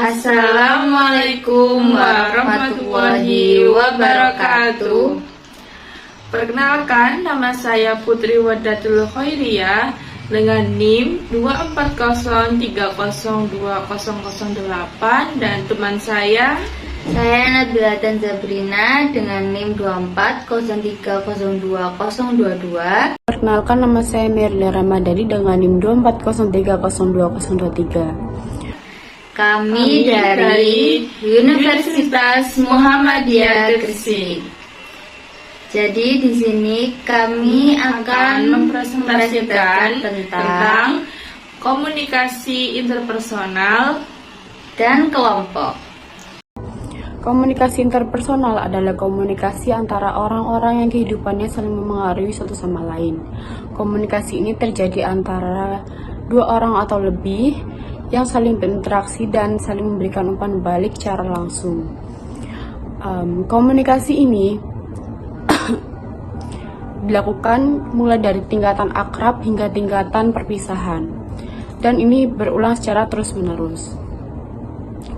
Assalamualaikum warahmatullahi wabarakatuh. Perkenalkan, nama saya Putri Wadatul Khairiyah dengan NIM 240302008 dan teman saya Nabila Zabrina dengan NIM 240302022. Perkenalkan, nama saya Mirna Ramadhani dengan NIM 240302023. Kami dari Universitas Muhammadiyah Gresik. Jadi di sini kami akan mempresentasikan tentang komunikasi interpersonal dan kelompok. Komunikasi interpersonal adalah komunikasi antara orang-orang yang kehidupannya saling memengaruhi satu sama lain. Komunikasi ini terjadi antara dua orang atau lebih yang saling berinteraksi dan saling memberikan umpan balik secara langsung. Komunikasi ini dilakukan mulai dari tingkatan akrab hingga tingkatan perpisahan, dan ini berulang secara terus-menerus.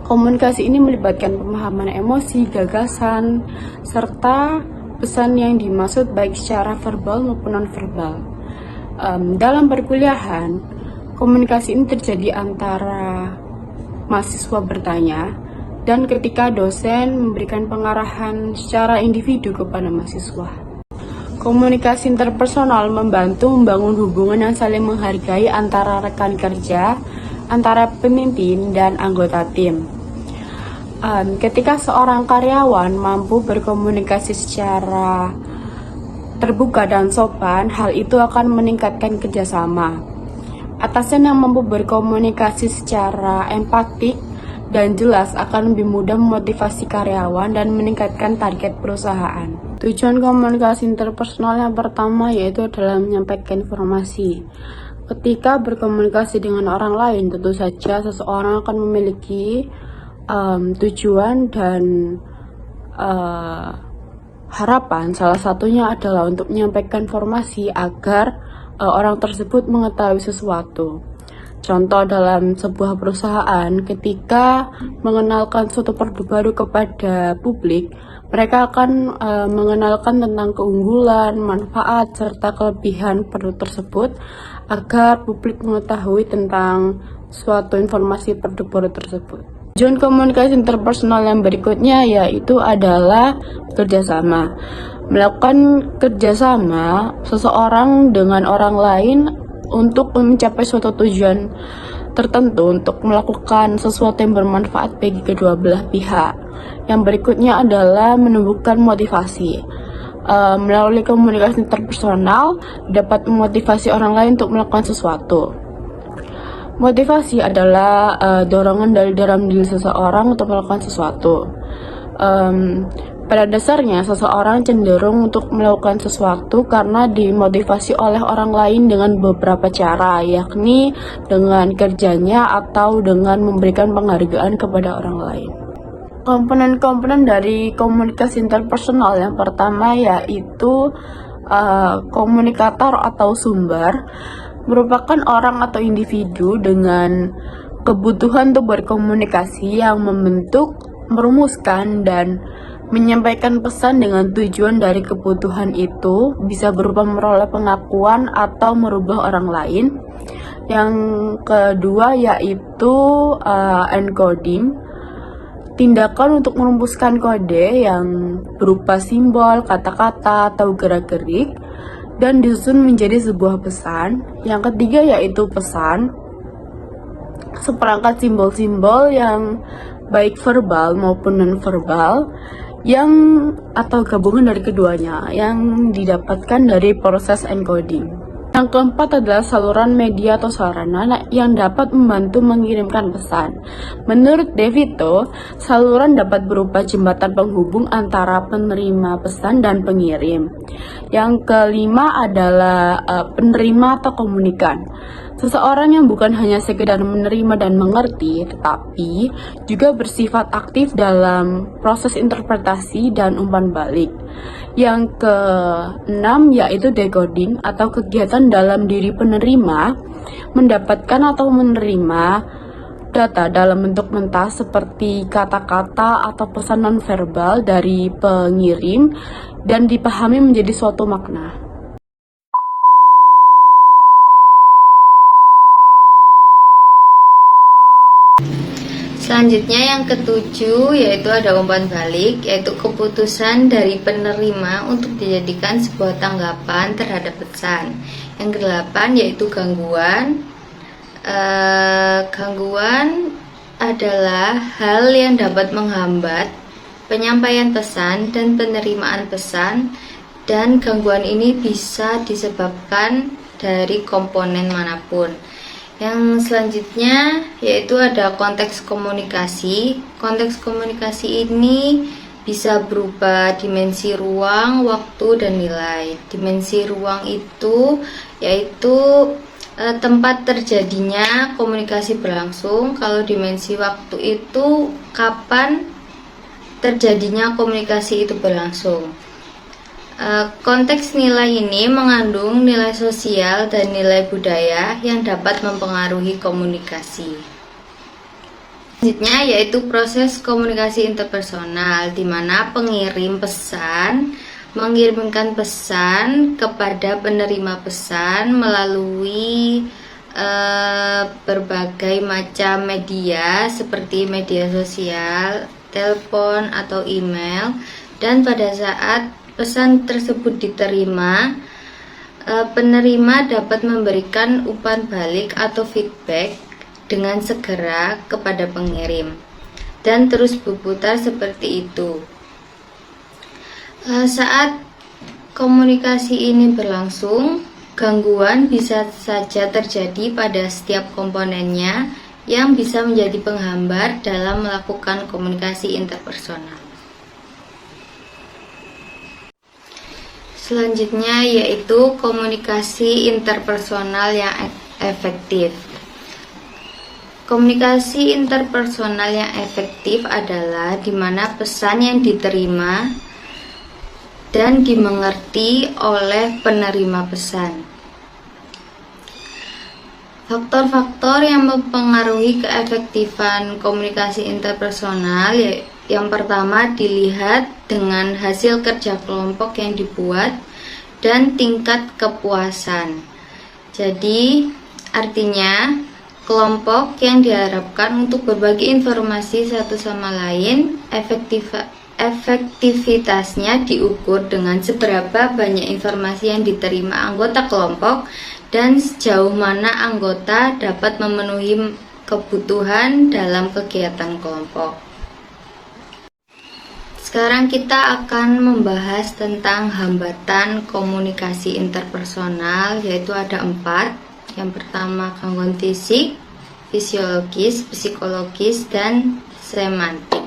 Komunikasi ini melibatkan pemahaman emosi, gagasan, serta pesan yang dimaksud baik secara verbal maupun non-verbal. Dalam perkuliahan, komunikasi ini terjadi antara mahasiswa bertanya dan ketika dosen memberikan pengarahan secara individu kepada mahasiswa. Komunikasi interpersonal membantu membangun hubungan yang saling menghargai antara rekan kerja, antara pemimpin dan anggota tim. Ketika seorang karyawan mampu berkomunikasi secara terbuka dan sopan, hal itu akan meningkatkan kerjasama. Atasan yang mampu berkomunikasi secara empatik dan jelas akan lebih mudah memotivasi karyawan dan meningkatkan target perusahaan. Tujuan komunikasi interpersonal yang pertama yaitu adalah menyampaikan informasi. Ketika berkomunikasi dengan orang lain, tentu saja seseorang akan memiliki tujuan dan harapan. Salah satunya adalah untuk menyampaikan informasi agar orang tersebut mengetahui sesuatu. Contoh dalam sebuah perusahaan, ketika mengenalkan suatu produk baru kepada publik, mereka akan mengenalkan tentang keunggulan, manfaat, serta kelebihan produk tersebut agar publik mengetahui tentang suatu informasi produk baru tersebut. Tujuan komunikasi interpersonal yang berikutnya yaitu adalah kerjasama. Melakukan kerjasama seseorang dengan orang lain untuk mencapai suatu tujuan tertentu, untuk melakukan sesuatu yang bermanfaat bagi kedua belah pihak. Yang berikutnya adalah menumbuhkan motivasi. Melalui komunikasi interpersonal dapat memotivasi orang lain untuk melakukan sesuatu. Motivasi adalah dorongan dari dalam diri seseorang untuk melakukan sesuatu. Pada dasarnya, seseorang cenderung untuk melakukan sesuatu karena dimotivasi oleh orang lain dengan beberapa cara, yakni dengan kerjanya atau dengan memberikan penghargaan kepada orang lain. Komponen-komponen dari komunikasi interpersonal yang pertama yaitu komunikator atau sumber, merupakan orang atau individu dengan kebutuhan untuk berkomunikasi yang membentuk, merumuskan, dan menyampaikan pesan dengan tujuan dari kebutuhan itu bisa berupa memperoleh pengakuan atau merubah orang lain. Yang kedua yaitu encoding, tindakan untuk merumuskan kode yang berupa simbol, kata-kata, atau gerak-gerik dan disusun menjadi sebuah pesan. Yang ketiga yaitu pesan, seperangkat simbol-simbol yang baik verbal maupun non-verbal yang atau gabungan dari keduanya yang didapatkan dari proses encoding. Yang keempat adalah saluran media atau sarana yang dapat membantu mengirimkan pesan. Menurut DeVito, saluran dapat berupa jembatan penghubung antara penerima pesan dan pengirim. Yang kelima adalah penerima atau komunikan. Seseorang yang bukan hanya sekedar menerima dan mengerti, tetapi juga bersifat aktif dalam proses interpretasi dan umpan balik. Yang keenam yaitu decoding atau kegiatan dalam diri penerima mendapatkan atau menerima data dalam bentuk mentah seperti kata-kata atau pesan nonverbal dari pengirim dan dipahami menjadi suatu makna. Selanjutnya yang ketujuh yaitu ada umpan balik, yaitu keputusan dari penerima untuk dijadikan sebuah tanggapan terhadap pesan. Yang kedelapan yaitu gangguan. Gangguan adalah hal yang dapat menghambat penyampaian pesan dan penerimaan pesan, dan gangguan ini bisa disebabkan dari komponen manapun. Yang selanjutnya yaitu ada konteks komunikasi. Konteks komunikasi ini bisa berupa dimensi ruang, waktu, dan nilai. Dimensi ruang itu yaitu tempat terjadinya komunikasi berlangsung. Kalau dimensi waktu itu kapan terjadinya komunikasi itu berlangsung. Konteks nilai ini mengandung nilai sosial dan nilai budaya yang dapat mempengaruhi komunikasi. Selanjutnya yaitu proses komunikasi interpersonal, di mana pengirim pesan mengirimkan pesan kepada penerima pesan melalui berbagai macam media seperti media sosial, telepon, atau email. Dan pada saat pesan tersebut diterima, penerima dapat memberikan umpan balik atau feedback dengan segera kepada pengirim, dan terus berputar seperti itu. Saat komunikasi ini berlangsung, gangguan bisa saja terjadi pada setiap komponennya yang bisa menjadi penghambat dalam melakukan komunikasi interpersonal. Selanjutnya yaitu komunikasi interpersonal yang efektif. Komunikasi interpersonal yang efektif adalah di mana pesan yang diterima dan dimengerti oleh penerima pesan. Faktor-faktor yang mempengaruhi keefektifan komunikasi interpersonal yang pertama dilihat dengan hasil kerja kelompok yang dibuat dan tingkat kepuasan. Jadi artinya kelompok yang diharapkan untuk berbagi informasi satu sama lain, efektivitasnya diukur dengan seberapa banyak informasi yang diterima anggota kelompok dan sejauh mana anggota dapat memenuhi kebutuhan dalam kegiatan kelompok. Sekarang kita akan membahas tentang hambatan komunikasi interpersonal, yaitu ada 4. Yang pertama gangguan fisik, fisiologis, psikologis, dan semantik.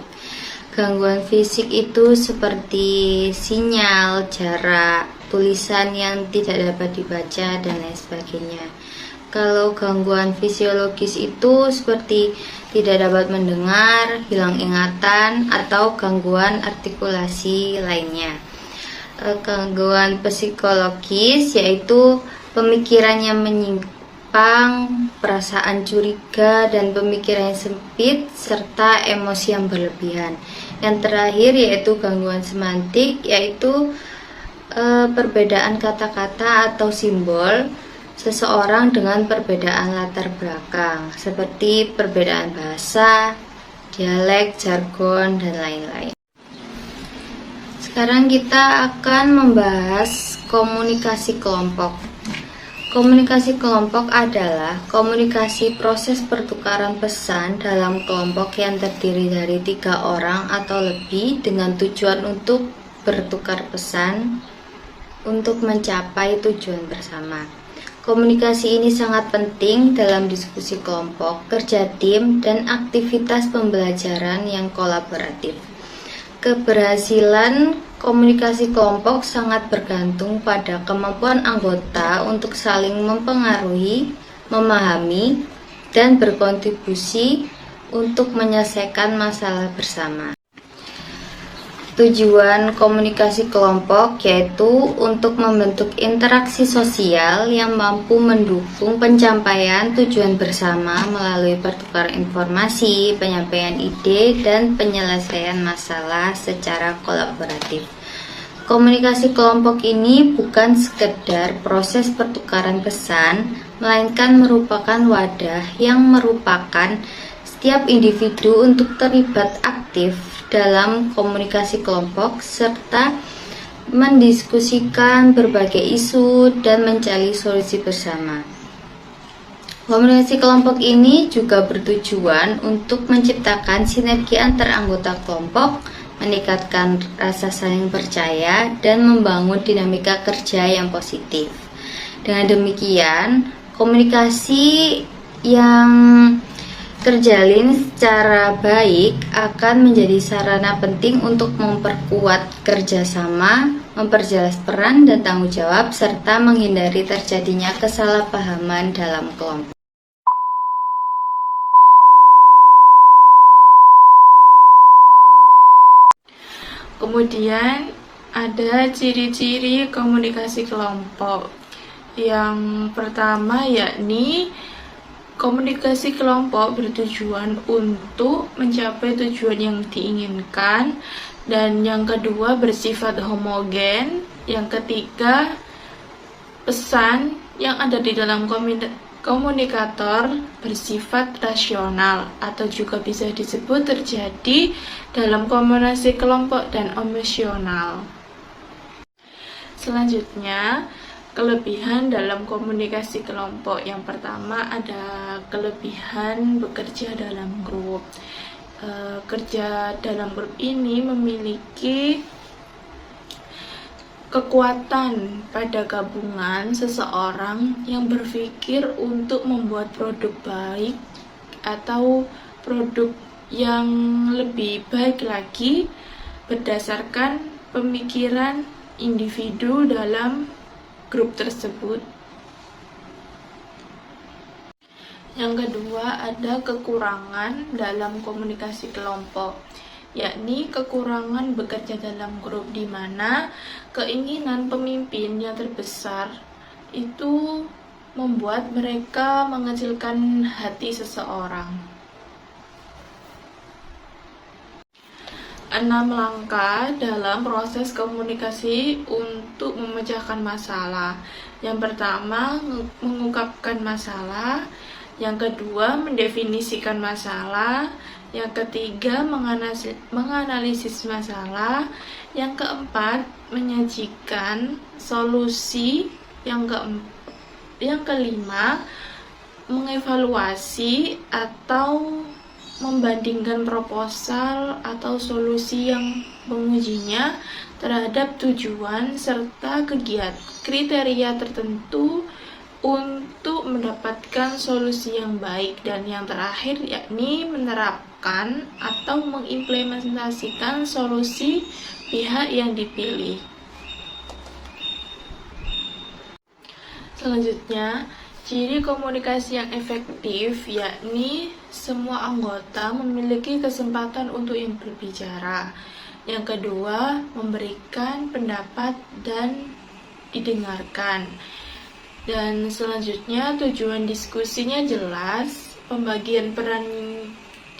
Gangguan fisik itu seperti sinyal, jarak, tulisan yang tidak dapat dibaca, dan lain sebagainya. Kalau gangguan fisiologis itu seperti tidak dapat mendengar, hilang ingatan, atau gangguan artikulasi lainnya. Gangguan psikologis yaitu pemikirannya menyimpang, perasaan curiga, dan pemikiran yang sempit, serta emosi yang berlebihan. Yang terakhir yaitu gangguan semantik, yaitu perbedaan kata-kata atau simbol seseorang dengan perbedaan latar belakang, seperti perbedaan bahasa, dialek, jargon, dan lain-lain. Sekarang kita akan membahas komunikasi kelompok. Komunikasi kelompok adalah komunikasi proses pertukaran pesan dalam kelompok yang terdiri dari 3 orang atau lebih dengan tujuan untuk bertukar pesan untuk mencapai tujuan bersama. Komunikasi ini sangat penting dalam diskusi kelompok, kerja tim, dan aktivitas pembelajaran yang kolaboratif. Keberhasilan komunikasi kelompok sangat bergantung pada kemampuan anggota untuk saling mempengaruhi, memahami, dan berkontribusi untuk menyelesaikan masalah bersama. Tujuan komunikasi kelompok yaitu untuk membentuk interaksi sosial yang mampu mendukung pencapaian tujuan bersama melalui pertukaran informasi, penyampaian ide, dan penyelesaian masalah secara kolaboratif. Komunikasi kelompok ini bukan sekedar proses pertukaran pesan, melainkan merupakan wadah yang merupakan setiap individu untuk terlibat aktif dalam komunikasi kelompok serta mendiskusikan berbagai isu dan mencari solusi bersama. Komunikasi kelompok ini juga bertujuan untuk menciptakan sinergi antar anggota kelompok, meningkatkan rasa saling percaya, dan membangun dinamika kerja yang positif. Dengan demikian, komunikasi yang terjalin secara baik akan menjadi sarana penting untuk memperkuat kerjasama, memperjelas peran dan tanggung jawab, serta menghindari terjadinya kesalahpahaman dalam kelompok. Kemudian ada ciri-ciri komunikasi kelompok. Yang pertama yakni komunikasi kelompok bertujuan untuk mencapai tujuan yang diinginkan, dan yang kedua bersifat homogen, yang ketiga pesan yang ada di dalam komunikator bersifat rasional atau juga bisa disebut terjadi dalam komunikasi kelompok dan emosional. Selanjutnya, kelebihan dalam komunikasi kelompok. Yang pertama ada kelebihan bekerja dalam grup. Kerja dalam grup ini memiliki kekuatan pada gabungan seseorang yang berpikir untuk membuat produk baik atau produk yang lebih baik lagi berdasarkan pemikiran individu dalam grup tersebut. Yang kedua ada kekurangan dalam komunikasi kelompok, yakni kekurangan bekerja dalam grup, di mana keinginan pemimpin yang terbesar itu membuat mereka mengecilkan hati seseorang. 6 langkah dalam proses komunikasi untuk memecahkan masalah. Yang pertama, mengungkapkan masalah. Yang kedua, mendefinisikan masalah. Yang ketiga, menganalisis masalah. Yang keempat, menyajikan solusi. Yang kelima, mengevaluasi atau membandingkan proposal atau solusi yang mengujinya terhadap tujuan serta kriteria tertentu untuk mendapatkan solusi yang baik. Dan yang terakhir yakni menerapkan atau mengimplementasikan solusi pihak yang dipilih. Selanjutnya, ciri komunikasi yang efektif yakni semua anggota memiliki kesempatan untuk yang berbicara. Yang kedua, memberikan pendapat dan didengarkan. Dan selanjutnya, tujuan diskusinya jelas, pembagian peran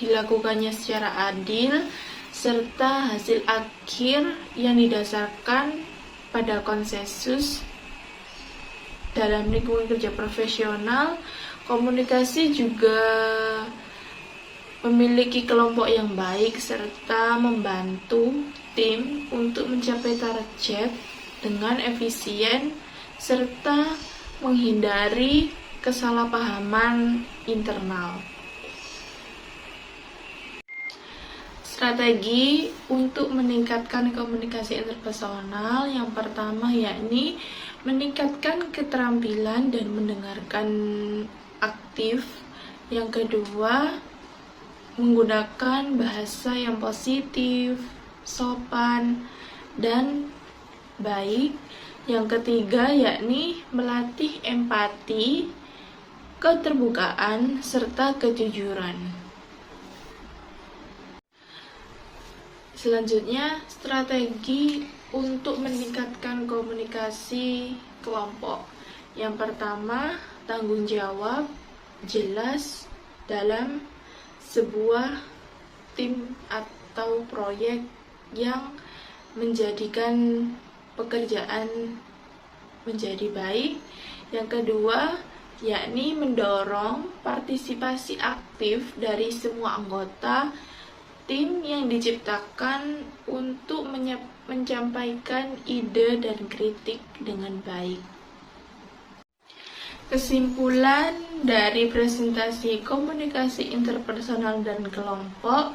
dilakukannya secara adil, serta hasil akhir yang didasarkan pada konsensus. Dalam lingkungan kerja profesional, komunikasi juga memiliki kelompok yang baik serta membantu tim untuk mencapai target dengan efisien serta menghindari kesalahpahaman internal. Strategi untuk meningkatkan komunikasi interpersonal yang pertama yakni meningkatkan keterampilan dan mendengarkan aktif. Yang kedua, menggunakan bahasa yang positif, sopan, dan baik. Yang ketiga yakni melatih empati, keterbukaan, serta kejujuran. Selanjutnya, strategi untuk meningkatkan komunikasi kelompok. Yang pertama, tanggung jawab jelas dalam sebuah tim atau proyek yang menjadikan pekerjaan menjadi baik. Yang kedua, yakni mendorong partisipasi aktif dari semua anggota tim yang diciptakan untuk menyampaikan ide dan kritik dengan baik. Kesimpulan dari presentasi komunikasi interpersonal dan kelompok,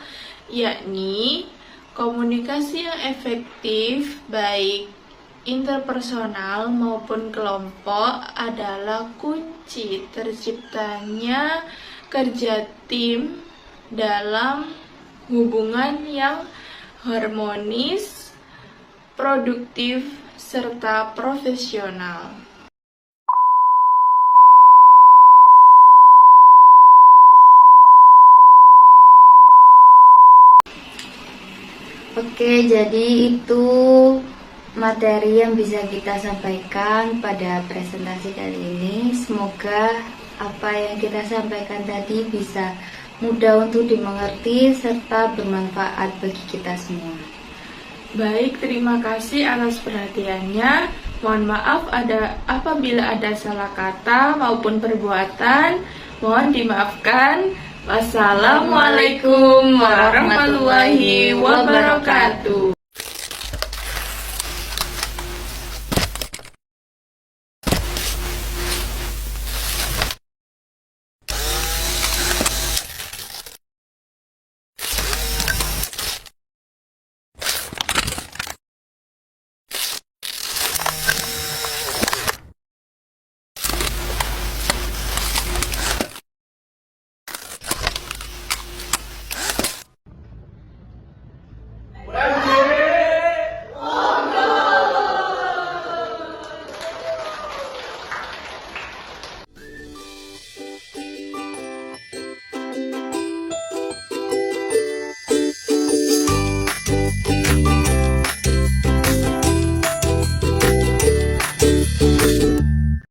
yakni komunikasi yang efektif baik interpersonal maupun kelompok adalah kunci terciptanya kerja tim dalam hubungan yang harmonis, produktif, serta profesional. Oke, jadi itu materi yang bisa kita sampaikan pada presentasi kali ini. Semoga apa yang kita sampaikan tadi bisa mudah untuk dimengerti serta bermanfaat bagi kita semua. Baik, terima kasih atas perhatiannya. Mohon maaf apabila ada salah kata maupun perbuatan. Mohon dimaafkan. Wassalamualaikum warahmatullahi wabarakatuh.